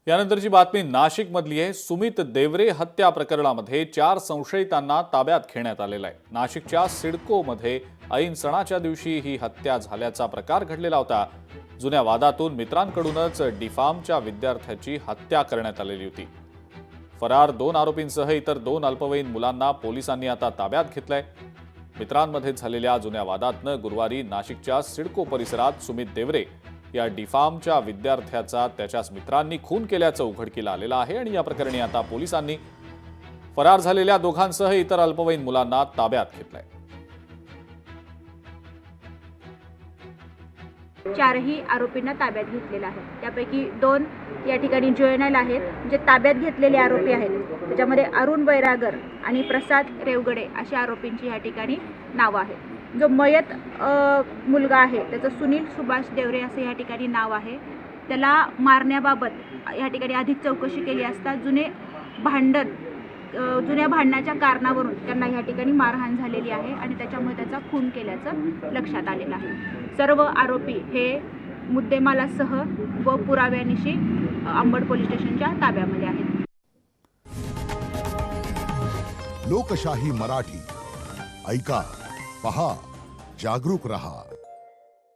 यानंतरची बातमी नाशिक मधली आहे। सुमित देवरे हत्या प्रकरणामध्ये 4 संशयितांना ताब्यात घेण्यात आलेला आहे। नाशिकच्या सिडकोमध्ये ऐन सणाच्या दिवशी ही हत्या झाल्याचा प्रकार घडलेला होता। जुन्या वादातून मित्रांकडूनच डीफार्मच्या विद्यार्थ्याची हत्या करण्यात आलेली होती। फरार 2 आरोपींसह इतर 2 अल्पवयीन मुलांना पोलिसांनी आता ताब्यात घेतलंय। मित्रांमध्ये झालेल्या जुन्या वादातनं गुरुवारी नाशिकच्या सिडको परिसरात सुमित देवरे या डीफार्मच्या विद्यार्थ्याचा त्याच्याच मित्रांनी खून केल्याचं उघडकीला आलेलं आहे आणि या प्रकरणी आता पोलिसांनी फरार झालेल्या दोघांसह इतर अल्पवयीन मुलांना ताब्यात घेतलंय। 4ही आरोपींना ताब्यात घेतलेला आहे। त्यापैकी 2 या ठिकाणी जुवेनाइल आहेत, जे ताब्यात घेतलेले आरोपी आहेत। त्याच्यामध्ये अरुण बैरागर आणि प्रसाद रेवगडे अशा आरोपींची या ठिकाणी नावं आहेत। जो मयत मुलगा आहे त्याचं सुनील सुभाष देवरे असं या ठिकाणी नाव आहे। त्याला मारण्याबाबत या ठिकाणी अधिक चौकशी केली असता जुन्या भांडणाच्या कारणावरून त्यांना या ठिकाणी मारहाण झालेली आहे आणि त्याच्यामुळे त्याचा खून केल्याचं लक्षात आलेलं आहे। सर्व आरोपी हे मुद्देमालासह व पुराव्यानिशी अंबड पोलीस स्टेशनच्या ताब्यामध्ये आहेत। लोकशाही मराठी ऐका, पहा, जागरूक रहा।